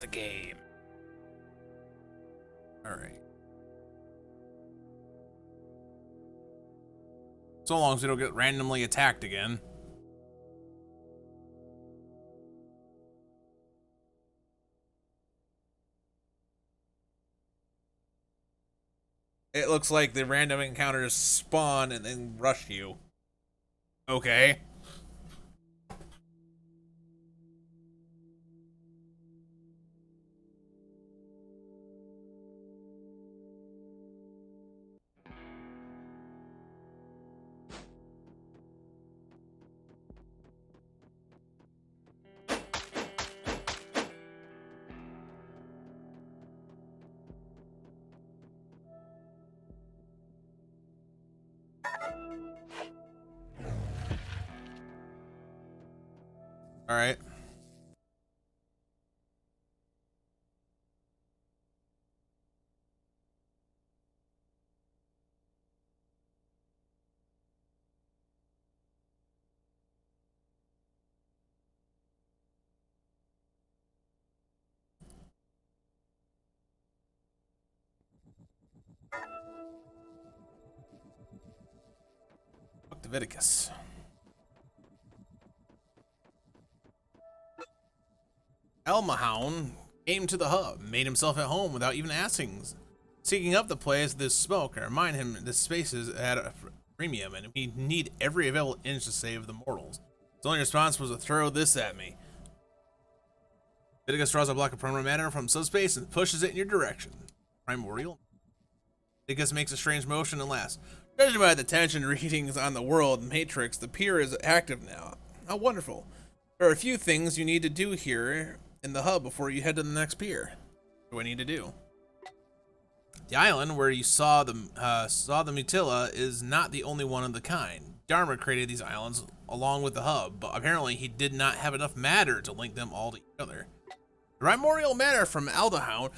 the game. Alright. So long as we don't get randomly attacked again. It looks like the random encounters spawn and then rush you. Okay. Alright. Fuck Leviticus. Elmahound came to the hub, made himself at home without even asking. Seeking up the place with this smoke, I remind him this space is at a premium and we need every available inch to save the mortals. His only response was to throw this at me. Leviticus draws a block of permanent matter from subspace and pushes it in your direction. Primordial. Leviticus makes a strange motion and laughs. Judging by the tension readings on the world matrix, the pier is active now. How wonderful. There are a few things you need to do here in the hub before you head to the next pier. What do I need to do? The island where you saw the Mutilla is not the only one of the kind. Dharma created these islands along with the hub, but apparently he did not have enough matter to link them all together. The primordial matter from Undungeon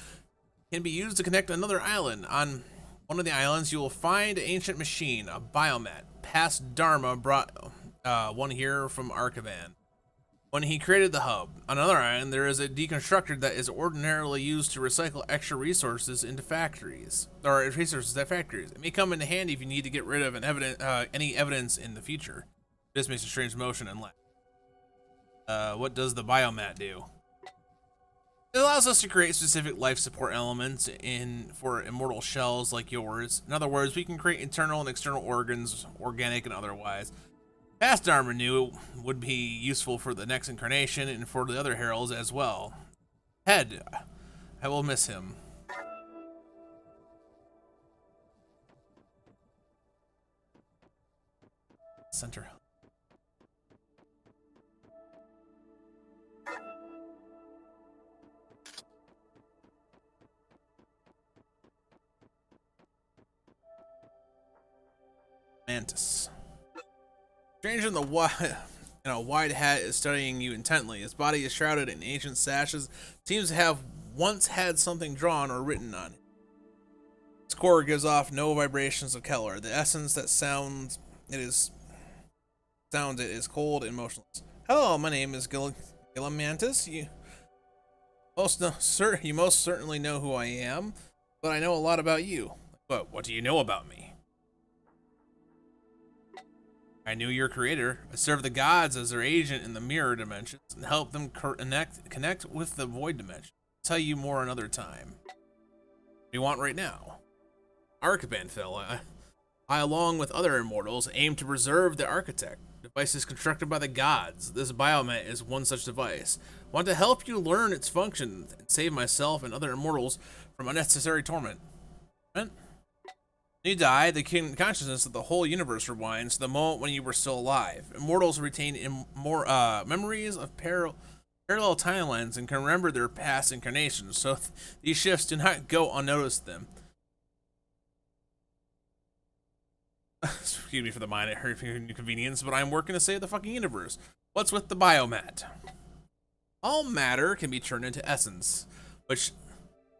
can be used to connect another island. On one of the islands, you will find an ancient machine, a biomat. Past Dharma brought one here from Arcaban when he created the hub. On another island, there is a deconstructor that is ordinarily used to recycle extra resources into factories, or resources at factories. It may come in handy if you need to get rid of any evidence in the future. This makes a strange motion and laugh. What does the biomat do? It allows us to create specific life support elements for immortal shells like yours. In other words, we can create internal and external organs, organic and otherwise. Past Dharma knew it would be useful for the next incarnation and for the other heralds as well. Head, I will miss him. Center. Mantis. Stranger in a wide hat is studying you intently. His body is shrouded in ancient sashes. Seems to have once had something drawn or written on it. His core gives off no vibrations of color. The essence that sounds it is cold and motionless. Hello, my name is Mantis. You most certainly know who I am, but I know a lot about you. But what do you know about me? I knew your creator. I served the gods as their agent in the mirror dimensions and helped them connect with the void dimension. I'll tell you more another time. What do you want right now? Arcaban fell. I, along with other immortals, aim to preserve the architect. Devices constructed by the gods. This biomat is one such device. I want to help you learn its function and save myself and other immortals from unnecessary torment. When you die, the consciousness of the whole universe rewinds to the moment when you were still alive. Immortals retain memories of parallel timelines and can remember their past incarnations, so these shifts do not go unnoticed them. Excuse me for the minor inconvenience, but I'm working to save the fucking universe. What's with the biomat? All matter can be turned into essence, which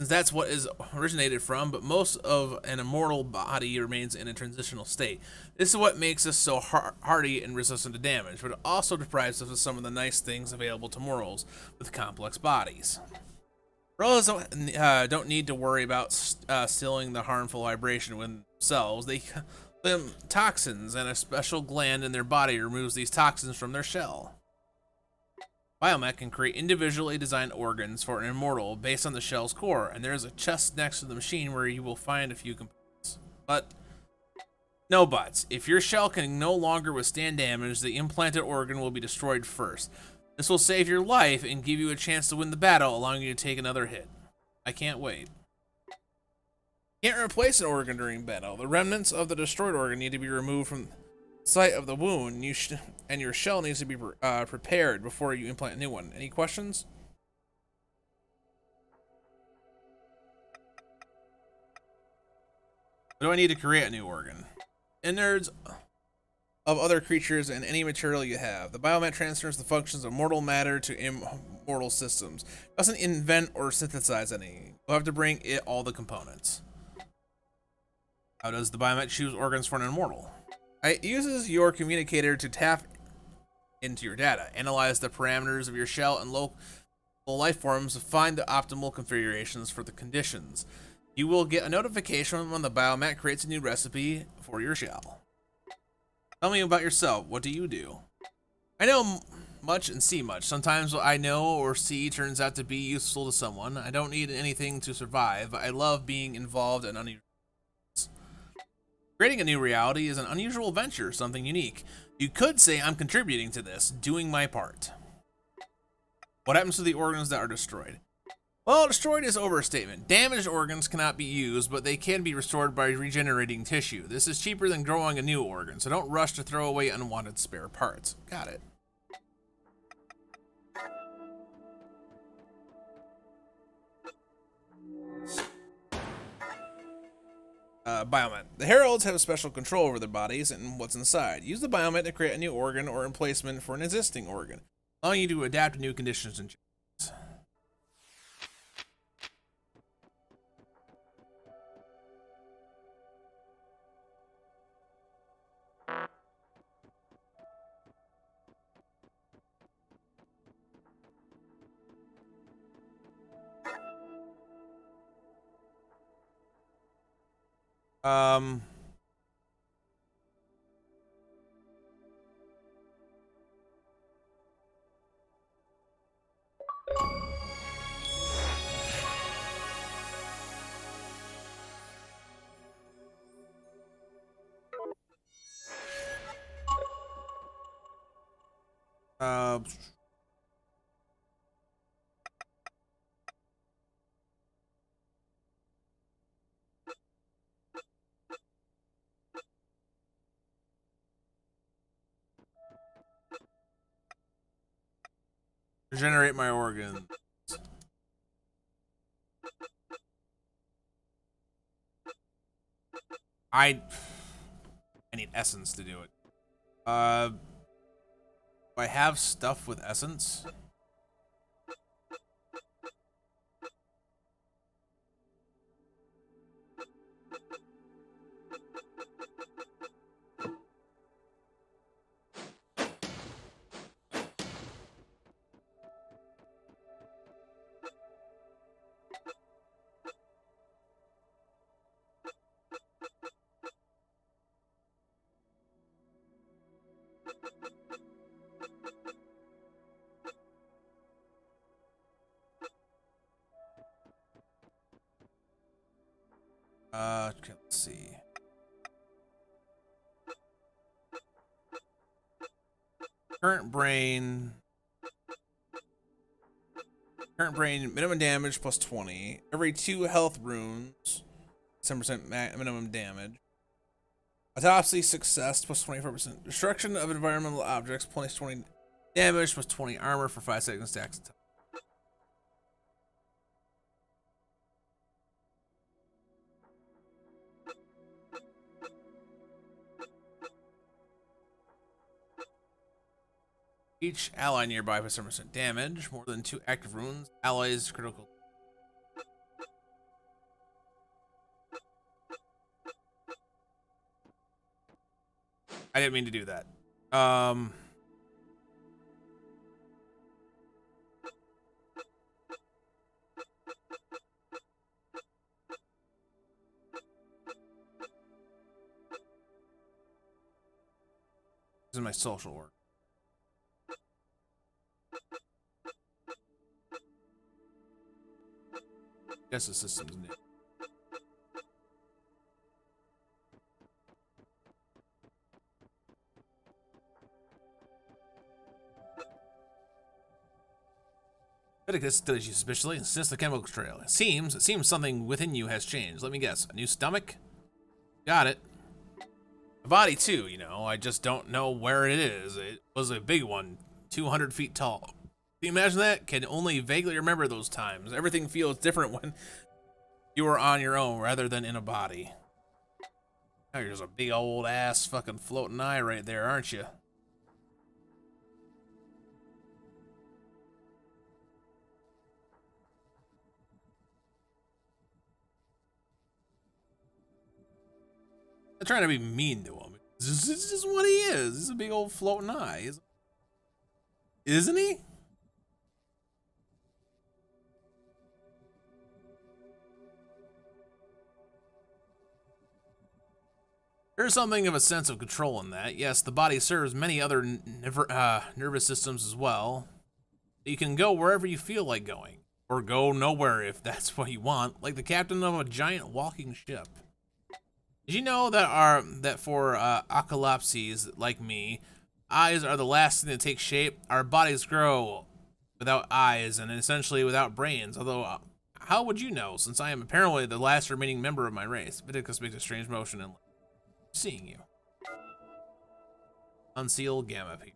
that's what is originated from, but most of an immortal body remains in a transitional state. This is what makes us so hardy and resistant to damage, but it also deprives us of some of the nice things available to mortals with complex bodies. Gorillas don't need to worry about stealing the harmful vibration with themselves. They them toxins, and a special gland in their body removes these toxins from their shell. Biomech can create individually designed organs for an immortal based on the shell's core, and there is a chest next to the machine where you will find a few components. But no buts. If your shell can no longer withstand damage, the implanted organ will be destroyed first. This will save your life and give you a chance to win the battle, allowing you to take another hit. I can't wait. Can't replace an organ during battle. The remnants of the destroyed organ need to be removed from the site of the wound, and your shell needs to be prepared before you implant a new one. Any questions? What do I need to create a new organ? Innards of other creatures and any material you have. The biomet transfers the functions of mortal matter to immortal systems. Doesn't invent or synthesize any. You'll have to bring it all the components. How does the biomet choose organs for an immortal? It uses your communicator to tap into your data, analyze the parameters of your shell and local life forms to find the optimal configurations for the conditions. You will get a notification when the biomet creates a new recipe for your shell. Tell me about yourself. What do you do? I know much and see much. Sometimes what I know or see turns out to be useful to someone. I don't need anything to survive, but I love being involved in unusual things. Creating a new reality is an unusual venture, something unique. You could say I'm contributing to this, doing my part. What happens to the organs that are destroyed? Well, destroyed is overstatement. Damaged organs cannot be used, but they can be restored by regenerating tissue. This is cheaper than growing a new organ, so don't rush to throw away unwanted spare parts. Got it. Biomet. The heralds have special control over their bodies and what's inside. Use the biomet to create a new organ or replacement for an existing organ, allowing you to adapt to new conditions and changes. Um, uh, regenerate my organ. I need essence to do it. Do I have stuff with essence? Okay, let's see. Current brain. Current brain, minimum damage plus 20. Every 2 health runes, 10% minimum damage. Autopsy success plus 24%. Destruction of environmental objects plus 20 damage plus 20 armor for 5 seconds stacks. Each ally nearby for 7% damage. More than 2 active runes. Allies critical. I didn't mean to do that. is my social work. Guess the system's new. Leviticus studies you suspiciously and sniffs the chemical trail. It seems something within you has changed. Let me guess. A new stomach? Got it. A body too, you know. I just don't know where it is. It was a big one, 200 feet tall. Can you imagine that? Can only vaguely remember those times. Everything feels different when you are on your own rather than in a body. Now you're just a big old ass fucking floating eye right there, aren't you? I'm trying to be mean to him. This is just what he is. He's a big old floating eye. Isn't he? There's something of a sense of control in that. Yes, the body serves many other nervous systems as well. You can go wherever you feel like going. Or go nowhere if that's what you want, like the captain of a giant walking ship. Did you know that for acolypses like me, eyes are the last thing to take shape? Our bodies grow without eyes and essentially without brains, although how would you know, since I am apparently the last remaining member of my race? Viticus makes a strange motion and seeing you. Unseal Gamma P.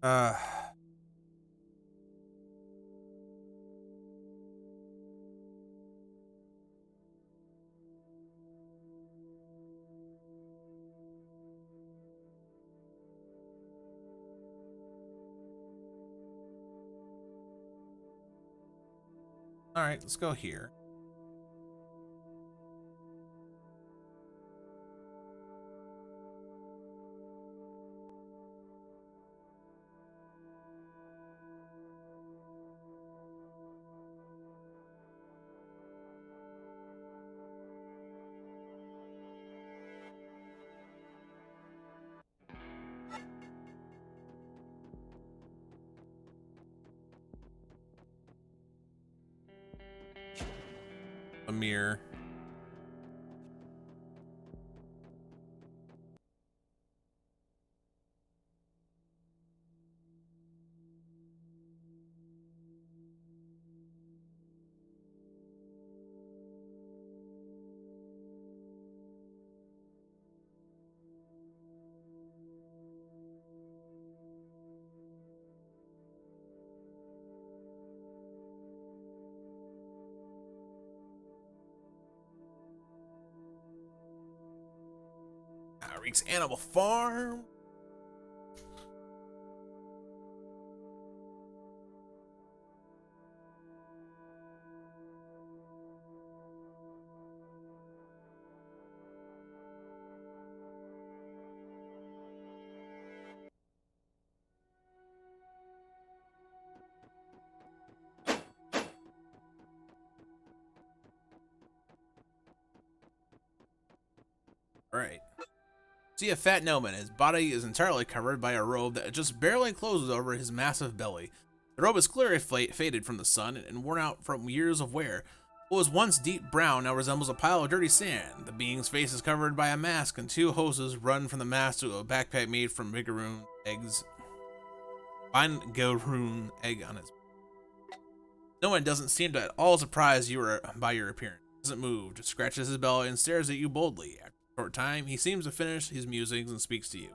Uh. All right, let's go here. A mirror. Reeks Animal Farm. All right. See a fat gnomon. His body is entirely covered by a robe that just barely closes over his massive belly. The robe is clearly faded from the sun and worn out from years of wear. What was once deep brown now resembles a pile of dirty sand. The being's face is covered by a mask, and two hoses run from the mask to a backpack made from Vigaroon eggs. Vigaroon egg on its. No one doesn't seem to at all surprised by your appearance. He doesn't move, just scratches his belly and stares at you boldly. After Short time, he seems to finish his musings and speaks to you.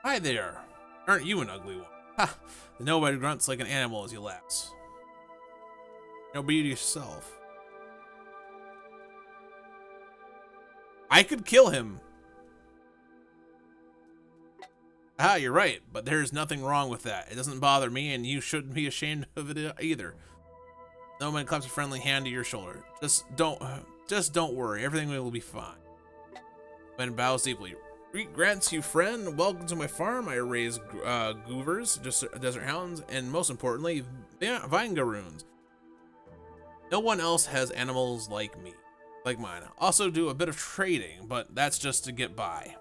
Hi there. Aren't you an ugly one? Ha! The nomad grunts like an animal as he laughs. No, be yourself. I could kill him. Ah, you're right, but there's nothing wrong with that. It doesn't bother me, and you shouldn't be ashamed of it either. Nomad claps a friendly hand to your shoulder. Just don't worry. Everything will be fine. Ben bows deeply. Grants you, friend. Welcome to my farm. I raise goovers, desert hounds, and most importantly, vingaroons. No one else has animals like mine. Also do a bit of trading, but that's just to get by.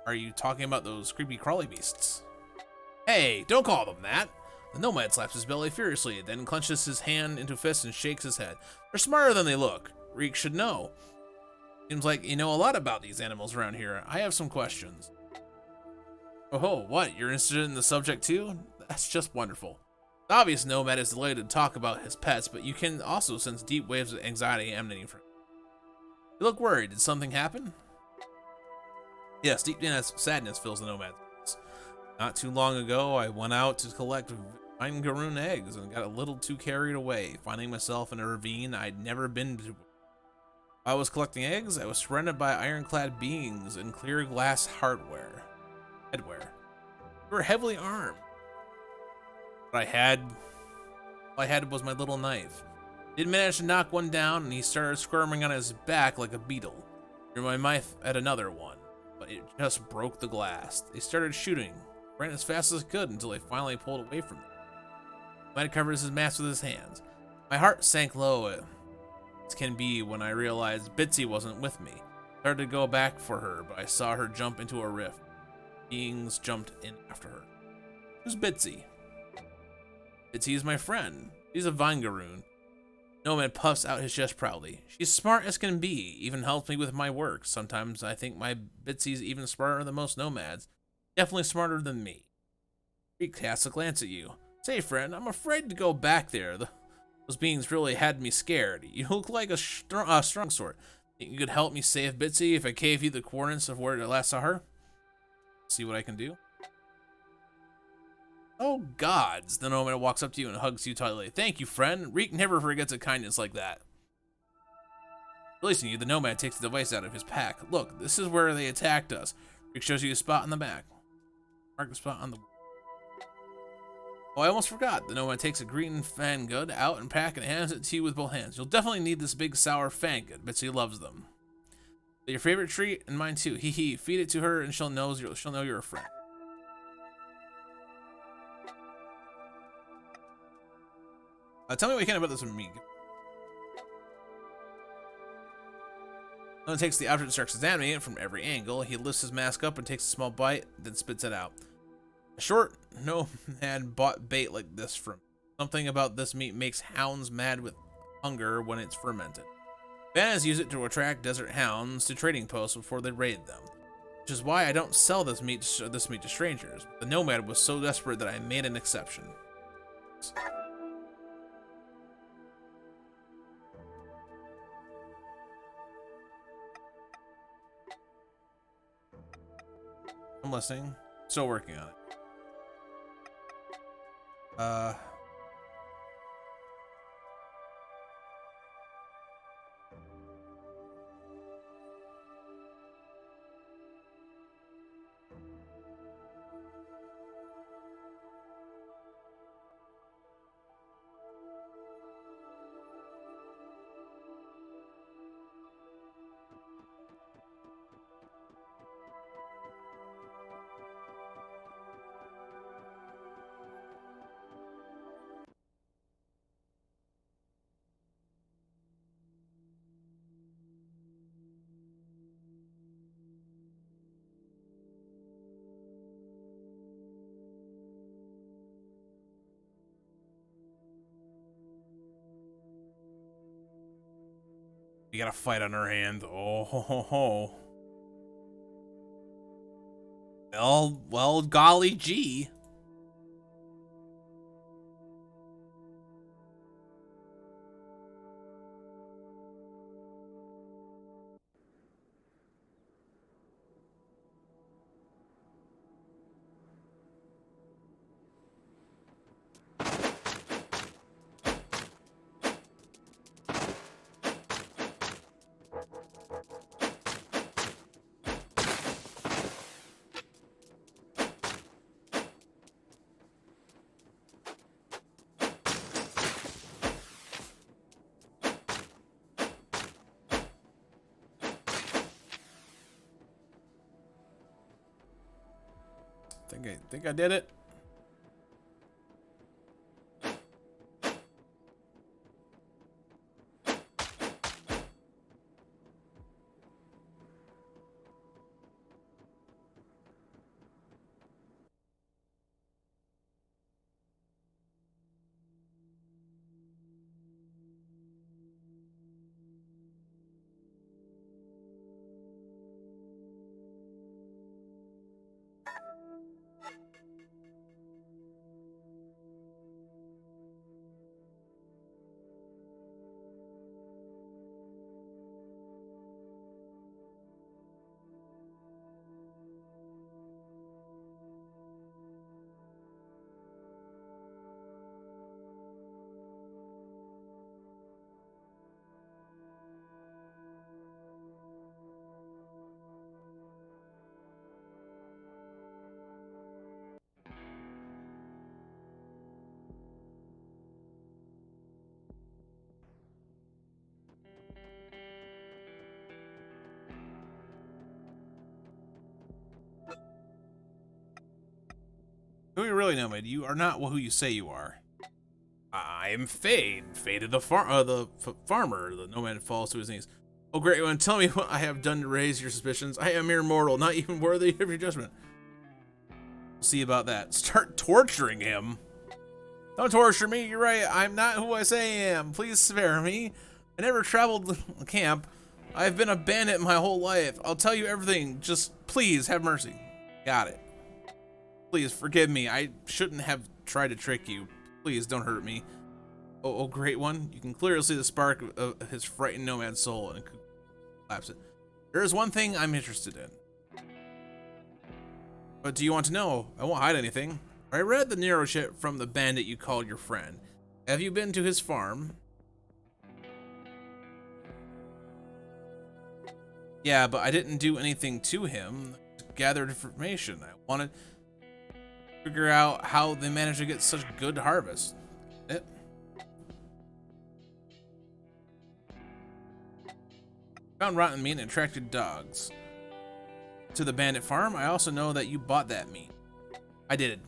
Are you talking about those creepy crawly beasts? Hey, don't call them that. The nomad slaps his belly furiously, then clenches his hand into a fist and shakes his head. They're smarter than they look. Reek should know. Seems like you know a lot about these animals around here. I have some questions. Oh, what? You're interested in the subject too? That's just wonderful. The obvious nomad is delighted to talk about his pets, but you can also sense deep waves of anxiety emanating from him. You look worried. Did something happen? Yes, deep sadness fills the nomad's face. Not too long ago, I went out to collect vingaroon eggs and got a little too carried away, finding myself in a ravine I'd never been to. While I was collecting eggs, I was surrounded by ironclad beings in clear glass headwear. They were heavily armed. All I had was my little knife. Did manage to knock one down, and he started squirming on his back like a beetle. Threw my knife at another one, but it just broke the glass. They started shooting, ran as fast as I could until they finally pulled away from me. The man covered his mask with his hands. My heart sank low as can be when I realized Bitsy wasn't with me. I started to go back for her, but I saw her jump into a rift. Beings jumped in after her. Who's Bitsy? Bitsy is my friend. She's a vingaroon. Nomad puffs out his chest proudly. She's smart as can be, even helps me with my work. Sometimes I think my Bitsy's even smarter than most nomads. Definitely smarter than me. He casts a glance at you. Say, friend, I'm afraid to go back there. Those beings really had me scared. You look like a strong sort. Think you could help me save Bitsy if I gave you the coordinates of where I last saw her? See what I can do? Oh gods, the nomad walks up to you and hugs you tightly. Thank you, friend. Reek never forgets a kindness like that. Releasing you, the nomad takes the device out of his pack. Look, this is where they attacked us. Reek shows you a spot on the back. Mark the spot on the... Oh, I almost forgot. The nomad takes a green fangud out and pack and hands it to you with both hands. You'll definitely need this big sour fangud. Bitsy loves them. They're your favorite treat and mine too. Hee hee. Feed it to her and she'll know you're a friend. Tell me what you can about this with me. When he takes the object and starts examining it from every angle, he lifts his mask up and takes a small bite, then spits it out. A short nomad bought bait like this from me. Something about this meat makes hounds mad with hunger when it's fermented. Banners use it to attract desert hounds to trading posts before they raid them, which is why I don't sell this meat to strangers. The nomad was so desperate that I made an exception. I'm listening. Still working on it. We got a fight on our hands. Oh ho ho ho. Well, golly gee. Think I did it. Who you really know, mate? You are not who you say you are. I am Fade. Fade of the farmer. The nomad falls to his knees. Oh, great one, tell me what I have done to raise your suspicions. I am mere mortal, not even worthy of your judgment. We'll see about that. Start torturing him. Don't torture me. You're right. I'm not who I say I am. Please spare me. I never traveled the camp. I've been a bandit my whole life. I'll tell you everything. Just please have mercy. Got it. Please forgive me. I shouldn't have tried to trick you. Please don't hurt me. Oh, great one. You can clearly see the spark of his frightened nomad soul and collapse it. There is one thing I'm interested in. But do you want to know? I won't hide anything. I read the narrow shit from the bandit you called your friend. Have you been to his farm? Yeah, but I didn't do anything to him. I gathered information. I wanted to figure out how they managed to get such good harvest. Found rotten meat and attracted dogs to the bandit farm. I also know that you bought that meat. I did.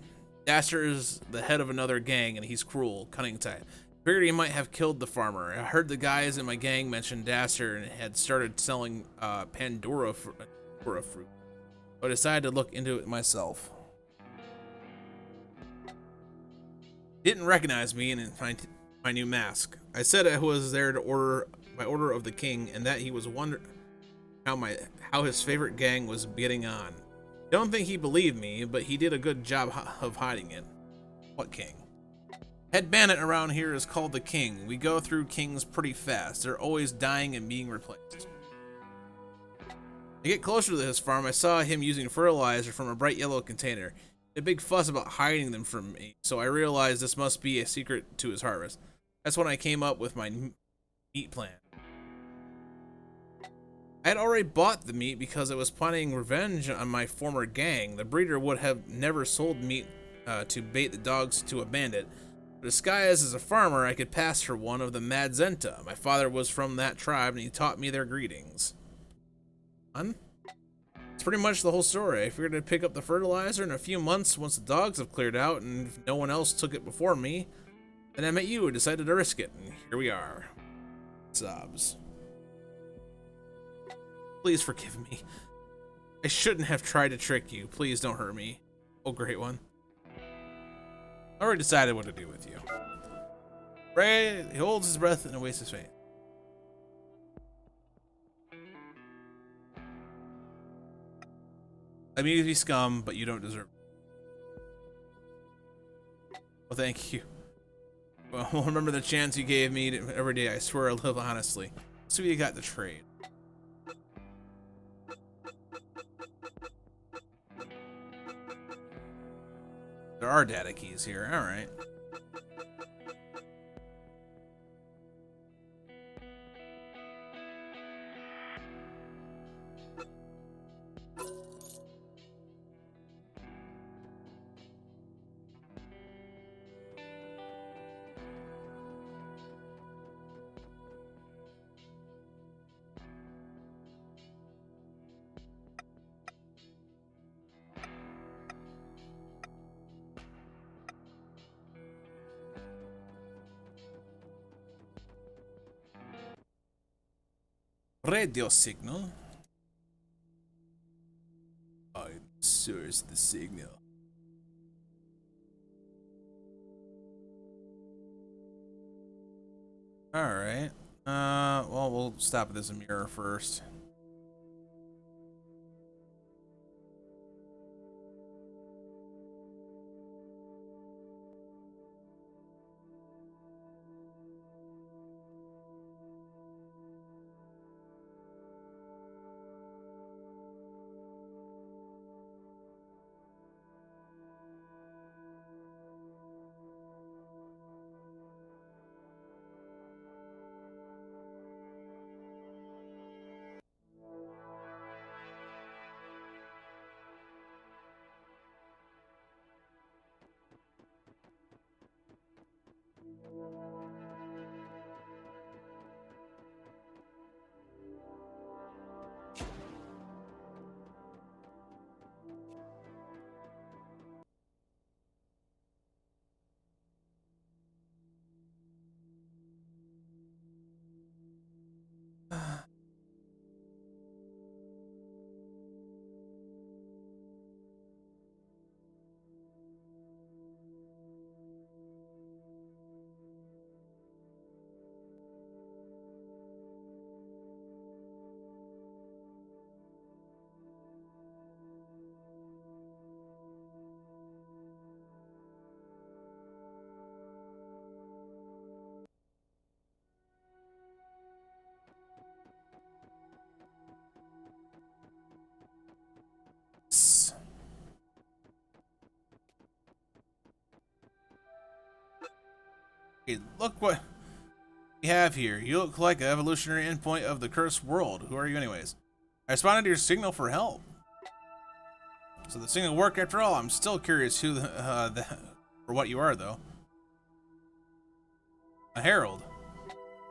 Daster is the head of another gang and he's cruel, cunning type. Figured he might have killed the farmer. I heard the guys in my gang mention Daster and had started selling Pandora fruit. I decided to look into it myself. Didn't recognize me in my new mask. I said I was there to order by order of the king, and that he was wondering how his favorite gang was getting on. Don't think he believed me, but he did a good job of hiding it. What king? Head bandit around here is called the king. We go through kings pretty fast. They're always dying and being replaced. To get closer to his farm, I saw him using fertilizer from a bright yellow container. A big fuss about hiding them from me, so I realized this must be a secret to his harvest. That's when I came up with my meat plan. I had already bought the meat because I was planning revenge on my former gang. The breeder would have never sold meat to bait the dogs to a bandit. But disguised as a farmer, I could pass for one of the Madzenta. My father was from that tribe and he taught me their greetings. That's pretty much the whole story. I figured I'd pick up the fertilizer in a few months once the dogs have cleared out and if no one else took it before me. Then I met you and decided to risk it, and here we are. Sobs. Please forgive me. I shouldn't have tried to trick you. Please don't hurt me. Oh, great one. I already decided what to do with you. Ray, he holds his breath and wastes his faith. I mean, you be scum, but you don't deserve it. Well, thank you. Well, remember the chance you gave me every day. I swear I'll live honestly. So you got the trade. There are data keys here. All right. Radio signal. I source the signal. Alright. Well, we'll stop at this mirror first. Okay, look what we have here. You look like an evolutionary endpoint of the cursed world. Who are you anyways? I responded to your signal for help. So the signal worked after all. I'm still curious who for what you are, though. A herald.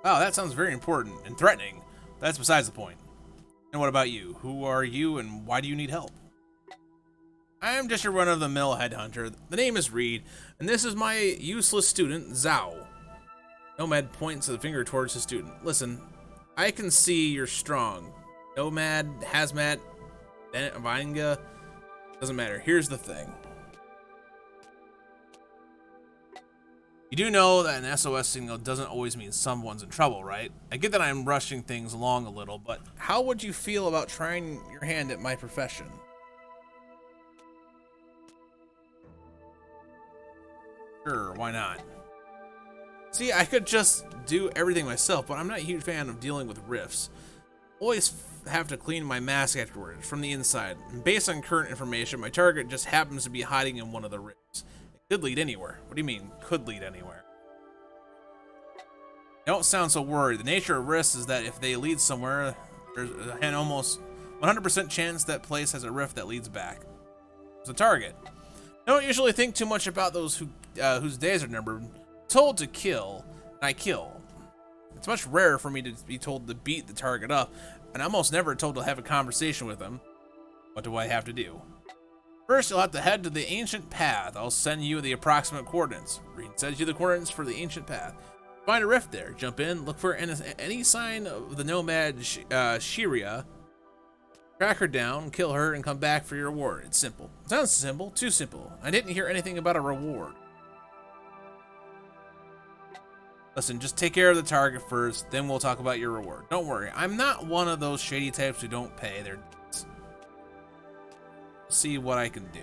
Wow, that sounds very important and threatening. That's besides the point. And what about you? Who are you and why do you need help? I am just a run-of-the-mill headhunter. The name is Reed, and this is my useless student, Zhao. Nomad points the finger towards his student. Listen, I can see you're strong. Nomad, Hazmat, Vinga, doesn't matter. Here's the thing. You do know that an SOS signal doesn't always mean someone's in trouble, right? I get that I'm rushing things along a little, but how would you feel about trying your hand at my profession? Sure, why not? See, I could just do everything myself, but I'm not a huge fan of dealing with rifts. Always have to clean my mask afterwards, from the inside. And based on current information, my target just happens to be hiding in one of the rifts. It could lead anywhere. What do you mean, could lead anywhere? Don't sound so worried. The nature of rifts is that if they lead somewhere, there's an almost 100% chance that place has a rift that leads back. It's a target. I don't usually think too much about those whose days are numbered. Told to kill, and I kill. It's much rarer for me to be told to beat the target up, and I'm almost never told to have a conversation with them. What do I have to do? First, you'll have to head to the ancient path. I'll send you the approximate coordinates. Reed sends you the coordinates for the ancient path. Find a rift there. Jump in. Look for any sign of the nomad Shiria. Track her down, kill her, and come back for your reward. It's simple. Sounds simple. Too simple. I didn't hear anything about a reward. Listen, just take care of the target first, then we'll talk about your reward. Don't worry, I'm not one of those shady types who don't pay their debts. See what I can do.